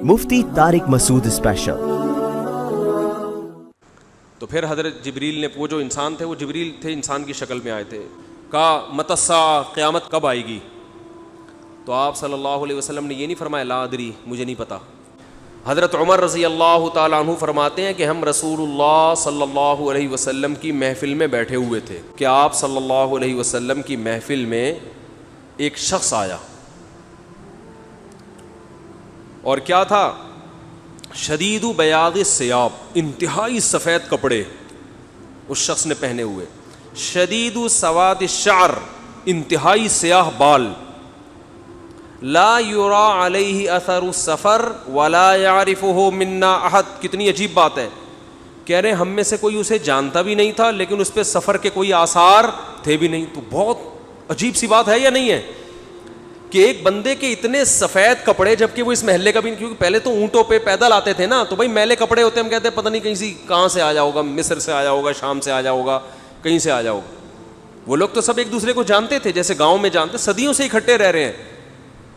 مفتی طارق مسعود special. تو پھر حضرت جبریل نے، وہ جو انسان تھے وہ جبریل تھے، انسان کی شکل میں آئے تھے، کہا متی الساعہ، قیامت کب آئے گی؟ تو آپ صلی اللہ علیہ وسلم نے یہ نہیں فرمایا لا ادری، مجھے نہیں پتا۔ حضرت عمر رضی اللہ تعالیٰ عنہ فرماتے ہیں کہ ہم رسول اللہ صلی اللہ علیہ وسلم کی محفل میں بیٹھے ہوئے تھے کہ آپ صلی اللہ علیہ وسلم کی محفل میں ایک شخص آیا، اور کیا تھا؟ شدید بیاض الثیاب، انتہائی سفید کپڑے اس شخص نے پہنے ہوئے، شدید سواد الشعر، انتہائی سیاہ بال، لا یرا علیہ اثر السفر ولا یعرفہ منا احد۔ کتنی عجیب بات ہے، کہہ رہے ہم میں سے کوئی اسے جانتا بھی نہیں تھا لیکن اس پہ سفر کے کوئی آثار تھے بھی نہیں۔ تو بہت عجیب سی بات ہے یا نہیں ہے کہ ایک بندے کے اتنے سفید کپڑے، جبکہ وہ اس محلے کا بھی نہیں، کیونکہ پہلے تو اونٹوں پہ پیدل آتے تھے نا، تو بھائی میلے کپڑے ہوتے ہیں، ہم کہتے ہیں پتہ نہیں کہیں سے کہاں سے آیا ہوگا، مصر سے آیا ہوگا، شام سے آیا ہوگا، کہیں سے آیا ہوگا۔ وہ لوگ تو سب ایک دوسرے کو جانتے تھے، جیسے گاؤں میں جانتے، صدیوں سے اکٹھے رہ رہے ہیں،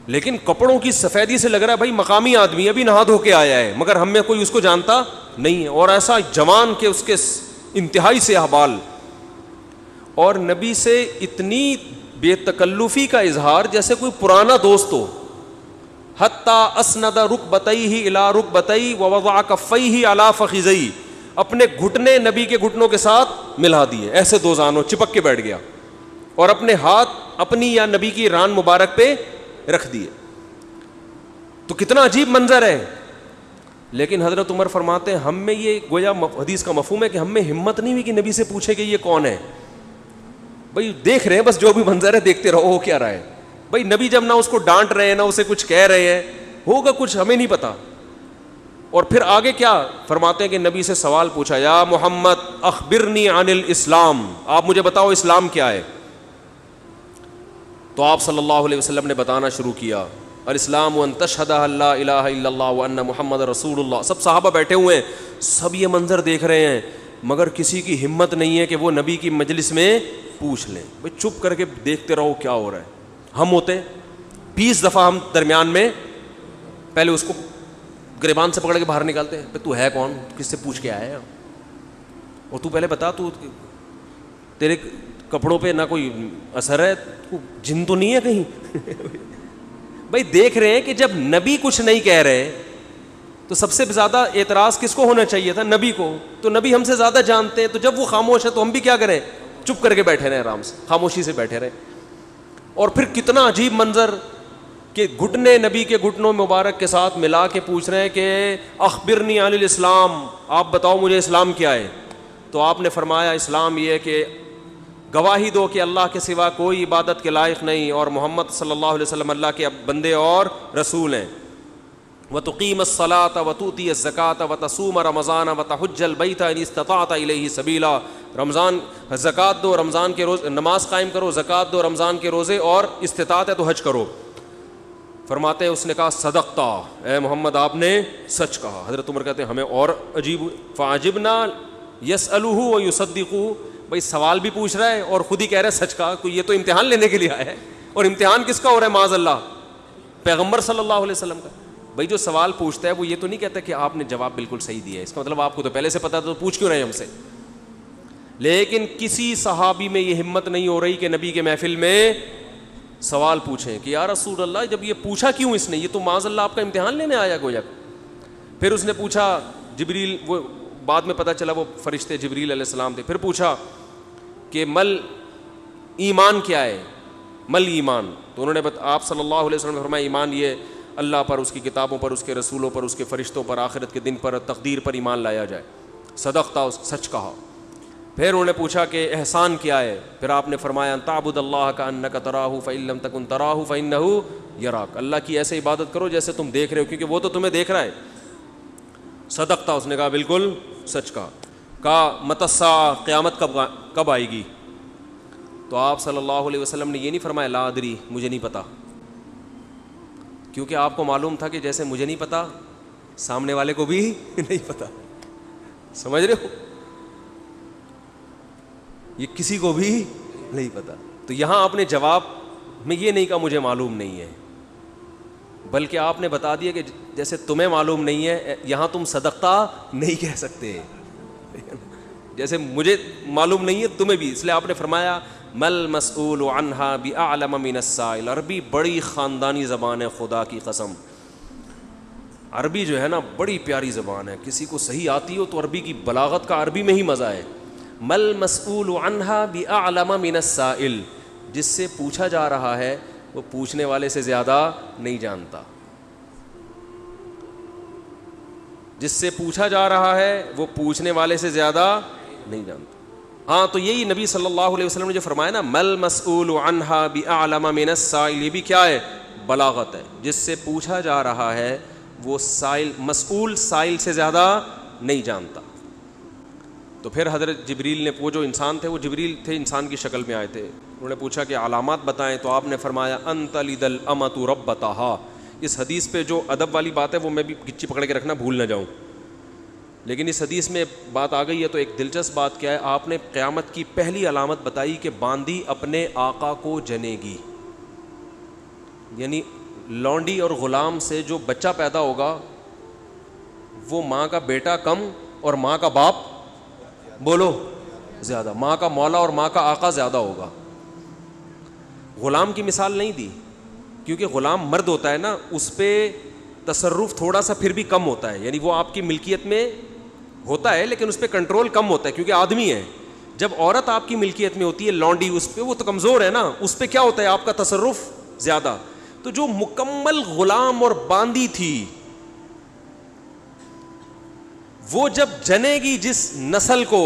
لیکن کپڑوں کی سفیدی سے لگ رہا ہے بھائی مقامی آدمی ابھی نہا دھو کے آیا ہے، مگر ہم میں کوئی اس کو جانتا نہیں ہے، اور ایسا جوان کہ اس کے انتہائی سیاہ بال، اور نبی سے اتنی بے تکلفی کا اظہار جیسے کوئی پرانا دوست ہو، حتی اسند رکبتیہ الی رکبتی ووضع کفیہ علی فخذیہ، اپنے گھٹنے نبی کے گھٹنوں کے ساتھ ملا دیے، ایسے دو زانوں چپک کے بیٹھ گیا، اور اپنے ہاتھ اپنی یا نبی کی ران مبارک پہ رکھ دیے۔ تو کتنا عجیب منظر ہے، لیکن حضرت عمر فرماتے ہیں ہم میں یہ گویا حدیث کا مفہوم ہے کہ ہم میں ہمت نہیں ہوئی کہ نبی سے پوچھے کہ یہ کون ہے۔ بھائی دیکھ رہے ہیں بس جو بھی منظر ہے دیکھتے رہو، ہو کیا رہا ہے بھائی، نبی جب نہ اس کو ڈانٹ رہے ہیں نہ اسے کچھ کہہ رہے ہیں، ہوگا کچھ ہمیں نہیں پتا۔ اور پھر آگے کیا فرماتے ہیں کہ نبی سے سوال پوچھا، یا محمد اخبرنی عن الاسلام، آپ مجھے بتاؤ اسلام کیا ہے؟ تو آپ صلی اللہ علیہ وسلم نے بتانا شروع کیا، الاسلام ان تشہد ان لا الہ الا اللہ وان محمد رسول اللہ۔ سب صحابہ بیٹھے ہوئے ہیں، سب یہ منظر دیکھ رہے ہیں، مگر کسی کی ہمت نہیں ہے کہ وہ نبی کی مجلس میں پوچھ لیں۔ بھئی چپ کر کے دیکھتے رہو کیا ہو رہا ہے۔ ہم ہوتے 20 دفعہ ہم درمیان میں پہلے اس کو گریبان سے پکڑ کے باہر نکالتے ہیں، تو ہے کون، کس سے پوچھ کے آیا ہے، اور تو پہلے بتا، تو تیرے کپڑوں پہ نہ کوئی اثر ہے، تو جن تو نہیں ہے کہیں۔ بھائی دیکھ رہے ہیں کہ جب نبی کچھ نہیں کہہ رہے تو سب سے زیادہ اعتراض کس کو ہونا چاہیے تھا؟ نبی کو، تو نبی ہم سے زیادہ جانتے ہیں، تو جب وہ خاموش ہے تو ہم بھی کیا کریں؟ چپ کر کے بیٹھے رہے، آرام سے خاموشی سے بیٹھے رہے۔ اور پھر کتنا عجیب منظر کہ گھٹنے نبی کے گھٹنوں مبارک کے ساتھ ملا کے پوچھ رہے ہیں کہ اخبرنی عن الاسلام، آپ بتاؤ مجھے اسلام کیا ہے؟ تو آپ نے فرمایا اسلام یہ ہے کہ گواہی دو کہ اللہ کے سوا کوئی عبادت کے لائق نہیں، اور محمد صلی اللہ علیہ وسلم اللہ کے بندے اور رسول ہیں، وَتُقِيمَ الصَّلَاةَ وَتُؤْتِيَ الزَّكَاةَ وَتَصُومَ رَمَضَانَ وَتَحُجَّ الْبَيْتَ إِنِ اسْتَطَعْتَ إِلَيْهِ سَبِيلًا، رمضان زکوٰۃ دو، رمضان کے روز نماز قائم کرو، زکوٰۃ دو، رمضان کے روزے، اور استطاعت ہے تو حج کرو۔ فرماتے ہیں اس نے کہا صدقتا، اے محمد آپ نے سچ کہا۔ حضرت عمر کہتے ہیں ہمیں اور عجیب، فعجبنا یسألہ ویصدقہ، بھائی سوال بھی پوچھ رہا ہے اور خود ہی کہہ رہا ہے سچ کہا، تو یہ تو امتحان لینے کے لیے آیا ہے، اور امتحان کس کا ہو رہا ہے؟ معاذ اللہ پیغمبر صلی اللہ علیہ وسلم کا۔ بھائی جو سوال پوچھتا ہے وہ یہ تو نہیں کہتا کہ آپ نے جواب بالکل صحیح دیا ہے، اس کا مطلب آپ کو تو پہلے سے پتا تھا، تو پوچھ کیوں رہے ہم سے؟ لیکن کسی صحابی میں یہ ہمت نہیں ہو رہی کہ نبی کے محفل میں سوال پوچھیں کہ یا رسول اللہ جب یہ پوچھا کیوں اس نے، یہ تو معاذ اللہ آپ کا امتحان لینے آیا گویا۔ پھر اس نے پوچھا، جبریل، وہ بعد میں پتہ چلا وہ فرشتے جبریل علیہ السلام تھے، پھر پوچھا کہ مل ایمان کیا ہے، مل ایمان، تو انہوں نے آپ صلی اللہ علیہ وسلم نے فرمایا ایمان یہ اللہ پر، اس کی کتابوں پر، اس کے رسولوں پر، اس کے فرشتوں پر، آخرت کے دن پر، تقدیر پر ایمان لایا جائے۔ صدقتا، سچ کہا۔ پھر انہوں نے پوچھا کہ احسان کیا ہے، پھر آپ نے فرمایا ان تعبد اللہ کأنک تراہ فإن لم تکن تراہ فإنہ یراک، اللہ کی ایسے عبادت کرو جیسے تم دیکھ رہے ہو، کیونکہ وہ تو تمہیں دیکھ رہا ہے۔ صدقتا، اس نے کہا بالکل سچ کہا۔ کہا متی الساعہ، قیامت کب آئے گی؟ تو آپ صلی اللہ علیہ وسلم نے یہ نہیں فرمایا لا ادری، مجھے نہیں پتا، کیونکہ آپ کو معلوم تھا کہ جیسے مجھے نہیں پتا سامنے والے کو بھی نہیں پتا، سمجھ رہے ہو، یہ کسی کو بھی نہیں پتا۔ تو یہاں آپ نے جواب میں یہ نہیں کہا مجھے معلوم نہیں ہے، بلکہ آپ نے بتا دیا کہ جیسے تمہیں معلوم نہیں ہے یہاں تم صدقہ نہیں کہہ سکتے، جیسے مجھے معلوم نہیں ہے تمہیں بھی، اس لیے آپ نے فرمایا مل مسئول عنہا باعلم من السائل۔ عربی بڑی خاندانی زبان ہے، خدا کی قسم عربی جو ہے نا بڑی پیاری زبان ہے، کسی کو صحیح آتی ہو تو عربی کی بلاغت کا عربی میں ہی مزہ ہے۔ مل مسئول عنہا باعلم من السائل، جس سے پوچھا جا رہا ہے وہ پوچھنے والے سے زیادہ نہیں جانتا، جس سے پوچھا جا رہا ہے وہ پوچھنے والے سے زیادہ نہیں جانتا۔ ہاں تو یہی نبی صلی اللہ علیہ وسلم نے جو فرمایا نا مل مسئول عنہا باعلم من السائل، یہ بھی کیا ہے؟ بلاغت ہے، جس سے پوچھا جا رہا ہے وہ سائل مسئول سائل سے زیادہ نہیں جانتا۔ تو پھر حضرت جبریل نے، وہ جو انسان تھے وہ جبریل تھے، انسان کی شکل میں آئے تھے، انہوں نے پوچھا کہ علامات بتائیں، تو آپ نے فرمایا انت لد الامۃ ربتہا۔ اس حدیث پہ جو ادب والی بات ہے وہ میں بھی گچی پکڑ کے رکھنا بھول نہ جاؤں، لیکن اس حدیث میں بات آ گئی ہے تو ایک دلچسپ بات کیا ہے، آپ نے قیامت کی پہلی علامت بتائی کہ باندی اپنے آقا کو جنے گی، یعنی لونڈی اور غلام سے جو بچہ پیدا ہوگا وہ ماں کا بیٹا کم اور ماں کا باپ بولو زیادہ، ماں کا مولا اور ماں کا آقا زیادہ ہوگا۔ غلام کی مثال نہیں دی کیونکہ غلام مرد ہوتا ہے نا، اس پہ تصرف تھوڑا سا پھر بھی کم ہوتا ہے، یعنی وہ آپ کی ملکیت میں ہوتا ہے لیکن اس پہ کنٹرول کم ہوتا ہے کیونکہ آدمی ہے۔ جب عورت آپ کی ملکیت میں ہوتی ہے لونڈی، اس پہ وہ تو کمزور ہے نا، اس پہ کیا ہوتا ہے آپ کا تصرف زیادہ۔ تو جو مکمل غلام اور باندی تھی وہ جب جنے گی جس نسل کو،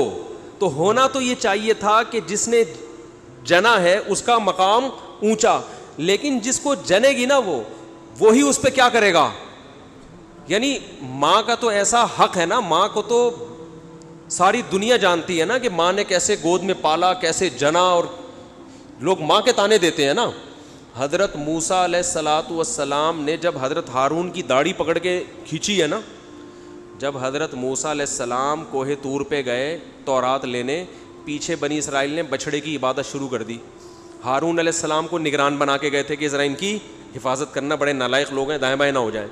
تو ہونا تو یہ چاہیے تھا کہ جس نے جنا ہے اس کا مقام اونچا، لیکن جس کو جنے گی نا وہی اس پہ کیا کرے گا، یعنی ماں کا تو ایسا حق ہے نا، ماں کو تو ساری دنیا جانتی ہے نا کہ ماں نے کیسے گود میں پالا، کیسے جنا، اور لوگ ماں کے تانے دیتے ہیں نا۔ حضرت موسیٰ علیہ الصلاۃ والسلام نے جب حضرت ہارون کی داڑھی پکڑ کے کھینچی ہے نا، جب حضرت موسیٰ علیہ السلام کوہ طور پہ گئے تورات لینے، پیچھے بنی اسرائیل نے بچھڑے کی عبادت شروع کر دی، ہارون علیہ السلام کو نگران بنا کے گئے تھے کہ ذرا ان کی حفاظت کرنا، بڑے نالائق لوگ ہیں، دائیں بائیں نہ ہو جائیں۔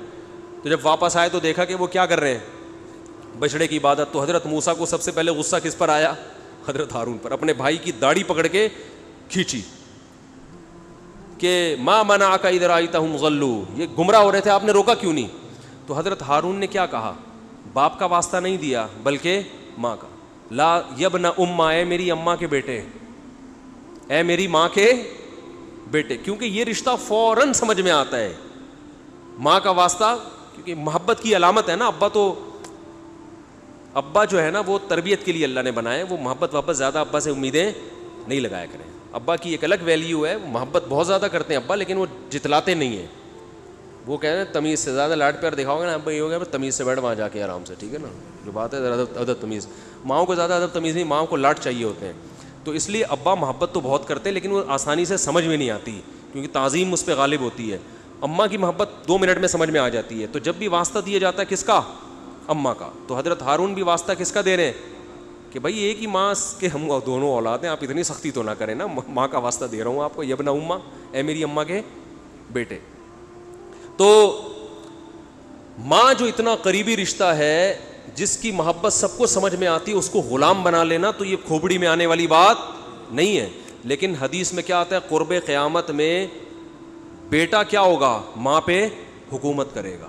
تو جب واپس آئے تو دیکھا کہ وہ کیا کر رہے ہیں، بچڑے کی عبادت۔ تو حضرت موسیٰ کو سب سے پہلے غصہ کس پر آیا؟ حضرت ہارون پر، اپنے بھائی کی داڑھی پکڑ کے کھینچی کہ ما منعک اذ رأیتہم ضلوا، یہ گمراہ ہو رہے تھے، آپ نے روکا کیوں نہیں؟ تو حضرت ہارون نے کیا کہا؟ باپ کا واسطہ نہیں دیا بلکہ ماں کا، لا یبن اماں، اے میری اماں کے بیٹے، اے میری ماں کے بیٹے، کیونکہ یہ رشتہ فوراً سمجھ میں آتا ہے، ماں کا واسطہ، کیونکہ محبت کی علامت ہے نا۔ ابا جو ہے نا وہ تربیت کے لیے اللہ نے بنائے، وہ محبت واپس زیادہ ابا سے امیدیں نہیں لگایا کریں۔ ابا کی ایک الگ ویلیو ہے، محبت بہت زیادہ کرتے ہیں ابا، لیکن وہ جتلاتے نہیں ہیں، وہ کہہ رہے ہیں تمیز سے زیادہ لاڈ پیار دکھاؤ گے نا ابا، یہ ہو گیا تمیز سے بیٹھ وہاں جا کے آرام سے، ٹھیک ہے نا، جو بات ہے ادب تمیز۔ ماؤں کو زیادہ ادب تمیز نہیں، ماؤں کو لاڈ چاہیے ہوتے ہیں، تو اس لیے ابا محبت تو بہت کرتے ہیں لیکن وہ آسانی سے سمجھ میں نہیں آتی کیونکہ تعظیم اس پہ غالب ہوتی ہے۔ اماں کی محبت 2 منٹ میں سمجھ میں آ جاتی ہے۔ تو جب بھی واسطہ دیا جاتا ہے کس کا؟ اماں کا۔ تو حضرت ہارون بھی واسطہ کس کا دے رہے ہیں کہ بھائی ایک ہی ماں کے ہم دونوں اولاد ہیں، آپ اتنی سختی تو نہ کریں نا، ماں کا واسطہ دے رہا ہوں آپ کو، یبن اماں، اے میری اماں کے بیٹے۔ تو ماں جو اتنا قریبی رشتہ ہے، جس کی محبت سب کو سمجھ میں آتی ہے، اس کو غلام بنا لینا تو یہ کھوپڑی میں آنے والی بات نہیں ہے۔ لیکن حدیث میں کیا آتا ہے؟ قرب قیامت میں بیٹا کیا ہوگا؟ ماں پہ حکومت کرے گا،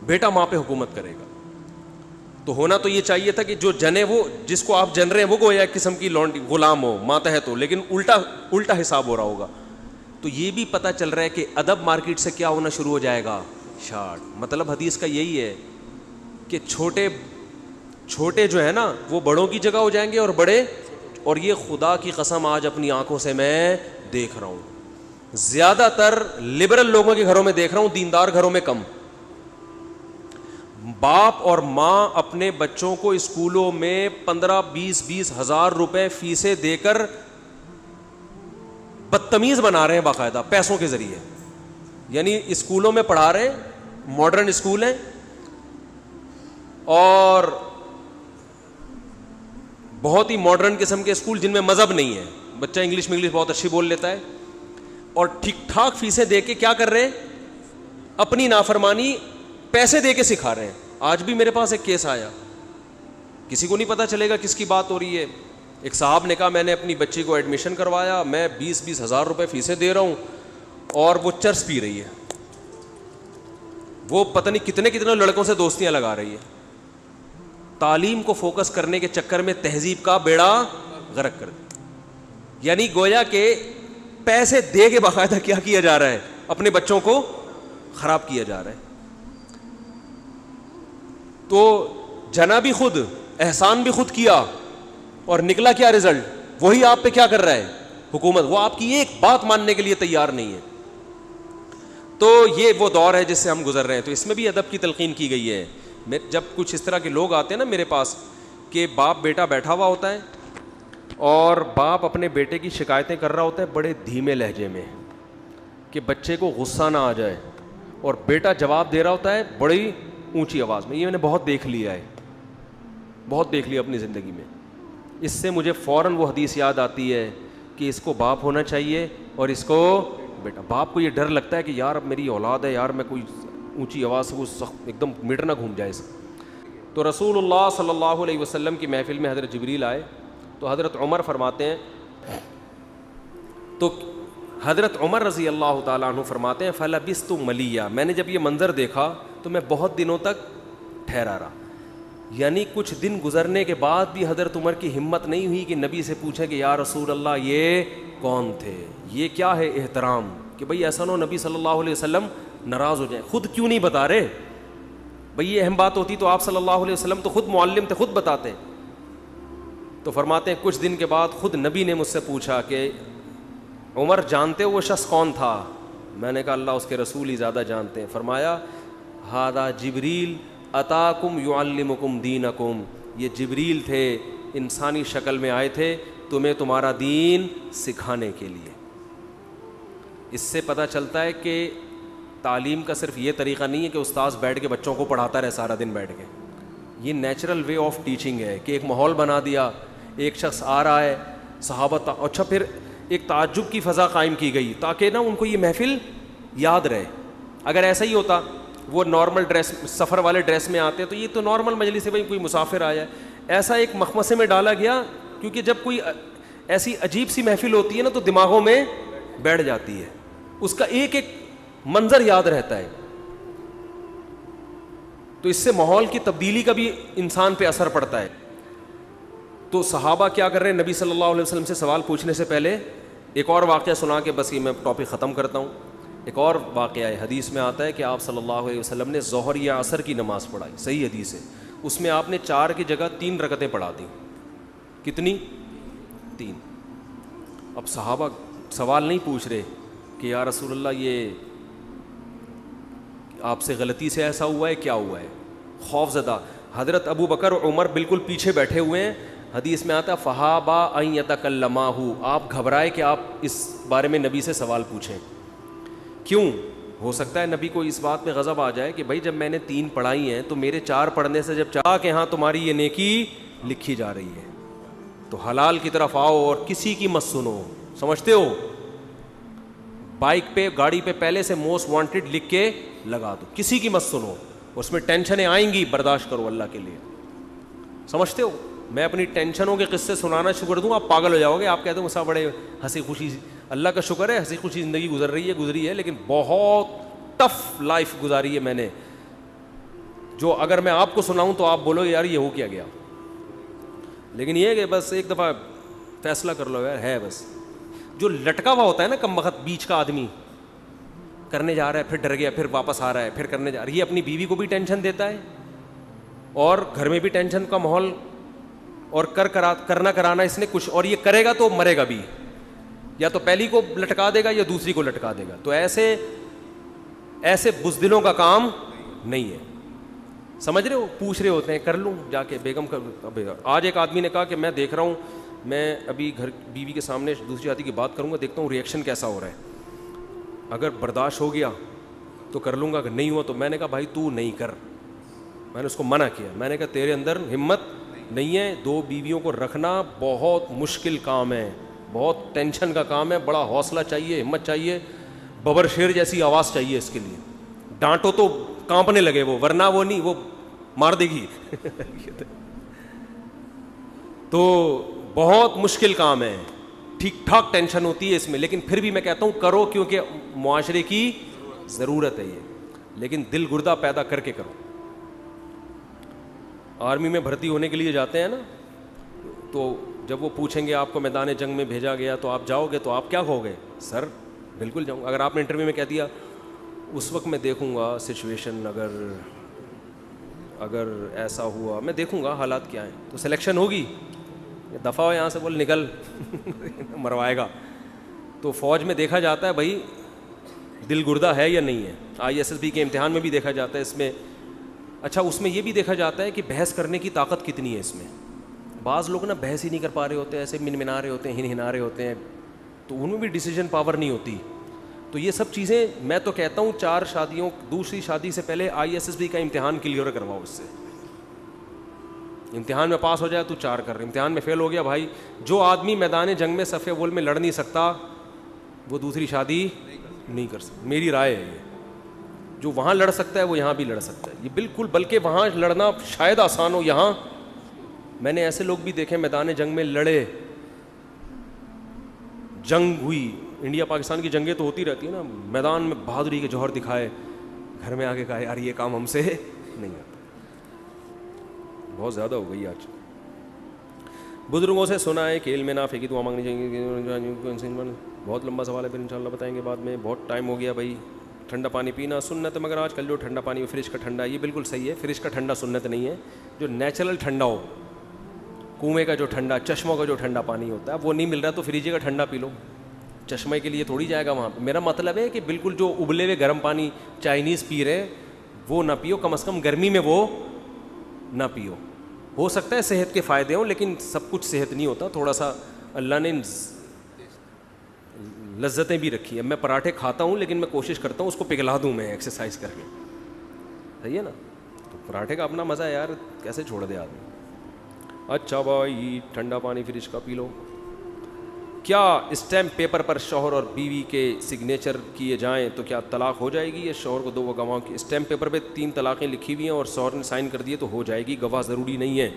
بیٹا ماں پہ حکومت کرے گا۔ تو ہونا تو یہ چاہیے تھا کہ جو جنے، وہ جس کو آپ جن رہے ہیں وہ گویا ایک قسم کی لونڈی غلام ہو، ماتحت ہو، لیکن الٹا حساب ہو رہا ہوگا۔ تو یہ بھی پتہ چل رہا ہے کہ ادب مارکیٹ سے کیا ہونا شروع ہو جائے گا؟ شارٹ۔ مطلب حدیث کا یہی ہے کہ چھوٹے جو ہے نا وہ بڑوں کی جگہ ہو جائیں گے اور بڑے، اور یہ خدا کی قسم آج اپنی آنکھوں سے میں دیکھ رہا ہوں، زیادہ تر لبرل لوگوں کے گھروں میں دیکھ رہا ہوں، دیندار گھروں میں کم۔ باپ اور ماں اپنے بچوں کو اسکولوں میں 15-20 ہزار روپے فیسیں دے کر بدتمیز بنا رہے ہیں باقاعدہ پیسوں کے ذریعے، یعنی اسکولوں میں پڑھا رہے ہیں، ماڈرن اسکول ہیں اور بہت ہی ماڈرن قسم کے اسکول جن میں مذہب نہیں ہے، بچہ انگلش بہت اچھی بول لیتا ہے، اور ٹھیک ٹھاک فیسیں دے کے کیا کر رہے ہیں؟ اپنی نافرمانی پیسے دے کے سکھا رہے ہیں. آج بھی میرے پاس ایک کیس آیا, کسی کو نہیں پتا چلے گا کس کی بات ہو رہی ہے. ایک صاحب نے کہا میں نے اپنی بچی کو ایڈمیشن کروایا, میں 20 ہزار روپے فیسیں دے رہا ہوں, اور وہ چرس پی رہی ہے, وہ پتہ نہیں کتنے لڑکوں سے دوستیاں لگا رہی ہے. تعلیم کو فوکس کرنے کے چکر میں تہذیب کا بیڑا غرق کر دیا. یعنی گویا کہ پیسے دے کے باقاعدہ کیا کیا جا رہا ہے, اپنے بچوں کو خراب کیا جا رہا ہے. تو جنا بھی خود, احسان بھی خود کیا, اور نکلا کیا رزلٹ؟ وہی آپ پہ کیا کر رہا ہے حکومت, وہ آپ کی ایک بات ماننے کے لیے تیار نہیں ہے. تو یہ وہ دور ہے جس سے ہم گزر رہے ہیں. تو اس میں بھی ادب کی تلقین کی گئی ہے. جب کچھ اس طرح کے لوگ آتے ہیں نا میرے پاس, کہ باپ بیٹا بیٹھا ہوا ہوتا ہے اور باپ اپنے بیٹے کی شکایتیں کر رہا ہوتا ہے بڑے دھیمے لہجے میں کہ بچے کو غصہ نہ آ جائے, اور بیٹا جواب دے رہا ہوتا ہے بڑی اونچی آواز میں. یہ میں نے بہت دیکھ لیا ہے, بہت دیکھ لیا اپنی زندگی میں. اس سے مجھے فوراً وہ حدیث یاد آتی ہے کہ اس کو باپ ہونا چاہیے اور اس کو بیٹا. باپ کو یہ ڈر لگتا ہے کہ یار اب میری اولاد ہے, یار میں کوئی اونچی آواز سے وہ ایک دم میٹر نہ گھوم جائے اس. تو رسول اللہ صلی اللہ علیہ وسلم کی محفل میں حضرت جبریل آئے تو حضرت عمر فرماتے ہیں, تو حضرت عمر رضی اللہ تعالیٰ عنہ فرماتے ہیں فلبثت ملیہ, میں نے جب یہ منظر دیکھا تو میں بہت دنوں تک ٹھہرا رہا. یعنی کچھ دن گزرنے کے بعد بھی حضرت عمر کی ہمت نہیں ہوئی کہ نبی سے پوچھیں کہ یا رسول اللہ یہ کون تھے, یہ کیا ہے احترام, کہ بھئی ایسا نہ ہو نبی صلی اللہ علیہ وسلم ناراض ہو جائیں. خود کیوں نہیں بتا رہے بھئی, یہ اہم بات ہوتی تو آپ صلی اللہ علیہ وسلم تو خود معلم تھے, خود بتاتے. تو فرماتے ہیں کچھ دن کے بعد خود نبی نے مجھ سے پوچھا کہ عمر جانتے ہو وہ شخص کون تھا؟ میں نے کہا اللہ اس کے رسول ہی زیادہ جانتے ہیں. فرمایا ھذا جبریل اتاکم یعلمکم دینکم, یہ جبریل تھے, انسانی شکل میں آئے تھے تمہیں تمہارا دین سکھانے کے لیے. اس سے پتہ چلتا ہے کہ تعلیم کا صرف یہ طریقہ نہیں ہے کہ استاذ بیٹھ کے بچوں کو پڑھاتا رہے سارا دن بیٹھ کے. یہ نیچرل وے آف ٹیچنگ ہے کہ ایک ماحول بنا دیا, ایک شخص آ رہا ہے, صحابہ اچھا پھر ایک تعجب کی فضا قائم کی گئی تاکہ نا ان کو یہ محفل یاد رہے. اگر ایسا ہی ہوتا وہ نارمل ڈریس, سفر والے ڈریس میں آتے تو یہ تو نارمل مجلس ہے, بھائی کوئی مسافر آیا ہے. ایسا ایک مخمصے میں ڈالا گیا کیونکہ جب کوئی ایسی عجیب سی محفل ہوتی ہے نا تو دماغوں میں بیٹھ جاتی ہے, اس کا ایک ایک منظر یاد رہتا ہے. تو اس سے ماحول کی تبدیلی کا بھی انسان پہ اثر پڑتا ہے. تو صحابہ کیا کر رہے ہیں, نبی صلی اللہ علیہ وسلم سے سوال پوچھنے سے پہلے ایک اور واقعہ سنا کے بس یہ میں ٹاپک ختم کرتا ہوں. ایک اور واقعہ ہے, حدیث میں آتا ہے کہ آپ صلی اللہ علیہ وسلم نے ظہر یا عصر کی نماز پڑھائی, صحیح حدیث ہے. اس میں آپ نے 4 کی جگہ 3 رکعتیں پڑھا دیں. کتنی؟ 3. اب صحابہ سوال نہیں پوچھ رہے کہ یا رسول اللہ یہ آپ سے غلطی سے ایسا ہوا ہے, کیا ہوا ہے, خوف زدہ. حضرت ابو بکر اور عمر بالکل پیچھے بیٹھے ہوئے ہیں. حدیث میں آتا ہے فہابا ان یتکلماہ, آپ گھبرائے کہ آپ اس بارے میں نبی سے سوال پوچھیں. کیوں؟ ہو سکتا ہے نبی کو اس بات میں غضب آ جائے کہ بھائی جب میں نے 3 پڑھائی ہیں تو میرے 4 پڑھنے سے جب چاہ کہ ہاں تمہاری یہ نیکی لکھی جا رہی ہے تو حلال کی طرف آؤ اور کسی کی مت سنو. سمجھتے ہو, بائک پہ گاڑی پہ پہلے سے موسٹ وانٹیڈ لکھ کے لگا دو, کسی کی مت سنو, اس میں ٹینشنیں آئیں گی, برداشت کرو اللہ کے لیے. سمجھتے ہو, میں اپنی ٹینشنوں کے قصے سنانا شروع کر دوں آپ پاگل ہو جاؤ گے. آپ کہتے ہو مسا بڑے ہنسی خوشی, اللہ کا شکر ہے ہنسی خوشی زندگی گزری ہے, لیکن بہت ٹف لائف گزاری ہے میں نے, جو اگر میں آپ کو سناؤں تو آپ بولو یار یہ ہو کیا گیا. لیکن یہ کہ بس ایک دفعہ فیصلہ کر لو یار, ہے بس. جو لٹکا ہوا ہوتا ہے نا کم وقت بیچ کا آدمی, کرنے جا رہا ہے پھر ڈر گیا, پھر واپس آ رہا ہے, پھر کرنے جا رہا ہے, یہ اپنی بیوی کو بھی ٹینشن دیتا ہے اور گھر میں بھی ٹینشن کا ماحول, اور کرنا کرانا اس نے کچھ, اور یہ کرے گا تو مرے گا بھی, یا تو پہلی کو لٹکا دے گا یا دوسری کو لٹکا دے گا. تو ایسے بزدلوں کا کام نہیں ہے. سمجھ رہے ہو, پوچھ رہے ہوتے ہیں کر لوں جا کے بیگم کر. آج ایک آدمی نے کہا کہ میں دیکھ رہا ہوں, میں ابھی گھر بیوی کے سامنے دوسری شادی کی بات کروں گا, دیکھتا ہوں ریئیکشن کیسا ہو رہا ہے, اگر برداشت ہو گیا تو کر لوں گا, اگر نہیں ہوا تو میں نے کہا بھائی تو نہیں کر. میں نے اس کو منع کیا, میں نے کہا تیرے اندر ہمت نہیں ہے, 2 بیویوں کو رکھنا بہت مشکل کام ہے, بہت ٹینشن کا کام ہے, بڑا حوصلہ چاہیے, ہمت چاہیے, ببر شیر جیسی آواز چاہیے اس کے لیے. ڈانٹو تو کانپنے لگے وہ, ورنہ وہ نہیں, وہ مار دے گی. تو بہت مشکل کام ہے, ٹھیک ٹھاک ٹینشن ہوتی ہے اس میں, لیکن پھر بھی میں کہتا ہوں کرو کیونکہ معاشرے کی ضرورت ہے یہ, لیکن دل گردہ پیدا کر کے کرو. آرمی میں بھرتی ہونے کے لیے جاتے ہیں نا, تو جب وہ پوچھیں گے آپ کو میدان جنگ میں بھیجا گیا تو آپ جاؤ گے, تو آپ کیا کہو گے؟ سر بالکل جاؤں. اگر آپ نے انٹرویو میں کہہ دیا اس وقت میں دیکھوں گا سچویشن, اگر ایسا ہوا میں دیکھوں گا حالات کیا ہیں, تو سلیکشن ہوگی. دفعہ ہو یہاں سے, بول نکل, مروائے گا. تو فوج میں دیکھا جاتا ہے بھائی دل گردہ ہے یا نہیں ہے. ISSB کے امتحان میں بھی دیکھا جاتا ہے اس میں. اچھا اس میں یہ بھی دیکھا جاتا ہے کہ بحث کرنے کی طاقت کتنی ہے اس میں. بعض لوگ نا بحث ہی نہیں کر پا رہے ہوتے ہیں, ایسے منمنا رہے ہوتے ہیں, ہنا رہے ہوتے ہیں, تو ان میں بھی ڈیسیجن پاور نہیں ہوتی. تو یہ سب چیزیں میں تو کہتا ہوں 4 شادیوں, دوسری شادی سے پہلے ISSB کا امتحان کلیئر کرواؤ. اس سے امتحان میں پاس ہو جائے تو 4 کر رہے, امتحان میں فیل ہو گیا بھائی, جو آدمی میدان جنگ میں صف اول میں لڑ نہیں سکتا وہ دوسری شادی نہیں کر سکتا. میری رائے ہے یہ, جو وہاں لڑ سکتا ہے وہ یہاں بھی لڑ سکتا ہے. یہ بالکل, بلکہ وہاں لڑنا شاید آسان ہو, یہاں میں نے ایسے لوگ بھی دیکھے میدان جنگ میں لڑے, جنگ ہوئی, انڈیا پاکستان کی جنگیں تو ہوتی رہتی ہیں نا, میدان میں بہادری کے جوہر دکھائے, گھر میں آ کے کہا یار یہ کام ہم سے نہیں آتا. بہت زیادہ ہو گئی آج. بزرگوں سے سنا ہے کہ علم نافع کی دعا مانگنی چاہیے. بہت لمبا سوال ہے, پھر انشاءاللہ بتائیں گے بعد میں. بہت ٹائم ہو گیا بھائی. ٹھنڈا پانی پینا سنت ہے, مگر آج کل جو ٹھنڈا پانی فریج کا ٹھنڈا, یہ بالکل صحیح ہے, فریج کا ٹھنڈا سنت نہیں ہے. جو نیچرل ٹھنڈا ہو, کنویں کا جو ٹھنڈا, چشموں کا جو ٹھنڈا پانی ہوتا ہے وہ نہیں مل رہا تو فریج کا ٹھنڈا پی لو. چشمے کے لیے تھوڑی جائے گا وہاں پہ. میرا مطلب ہے کہ بالکل جو ابلے ہوئے گرم پانی چائنیز پی رہے وہ نہ پیو, کم از کم گرمی میں وہ نہ پیو. ہو سکتا ہے صحت کے فائدے ہوں, لیکن سب کچھ صحت نہیں ہوتا. تھوڑا سا اللہ نے لذتیں بھی رکھی ہیں. میں پراٹھے کھاتا ہوں لیکن میں کوشش کرتا ہوں اس کو پگھلا دوں میں ایکسرسائز کر کے, صحیح ہے نا. تو پراٹھے کا اپنا مزہ ہے یار, کیسے چھوڑ دے آدمی. اچھا بھائی ٹھنڈا پانی فریج کا پی لو. کیا اسٹیمپ پیپر پر شوہر اور بیوی کے سگنیچر کیے جائیں تو کیا طلاق ہو جائے گی؟ یہ شوہر کو 2 گواہوں کی اسٹیمپ پیپر پہ 3 طلاقیں لکھی ہوئی ہیں اور شوہر نے سائن کر دیے تو ہو جائے گی. گواہ ضروری نہیں ہے,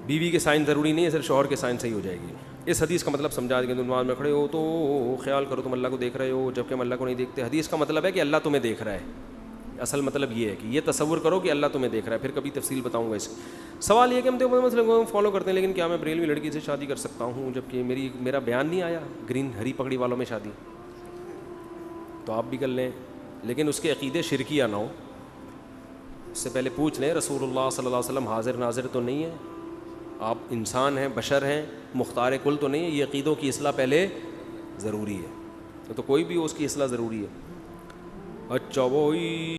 بیوی کے سائن ضروری نہیں ہے, صرف شوہر کے سائن سے ہی ہو جائے گی. اس حدیث کا مطلب سمجھا دیں. نماز میں کھڑے ہو تو خیال کرو تم اللہ کو دیکھ رہے ہو جبکہ ہم اللہ کو نہیں دیکھتے. حدیث کا مطلب ہے کہ اللہ تمہیں دیکھ رہا ہے. اصل مطلب یہ ہے کہ یہ تصور کرو کہ اللہ تمہیں دیکھ رہا ہے. پھر کبھی تفصیل بتاؤں گا اس کی. سوال یہ کہ ہم تو مسئلے کو فالو کرتے ہیں, لیکن کیا میں بریلوی لڑکی سے شادی کر سکتا ہوں جبکہ میرا بیان نہیں آیا گرین ہری پگڑی والوں میں شادی؟ تو آپ بھی کر لیں, لیکن اس کے عقیدے شرکیہ نہ ہو. اس سے پہلے پوچھ لیں رسول اللہ صلی اللہ علیہ وسلم حاضر ناظر تو نہیں ہے, آپ انسان ہیں, بشر ہیں, مختار کل تو نہیں ہے. یہ عقیدوں کی اصلاح پہلے ضروری ہے, تو کوئی بھی ہو اس کی اصلاح ضروری ہے. اچھا وہی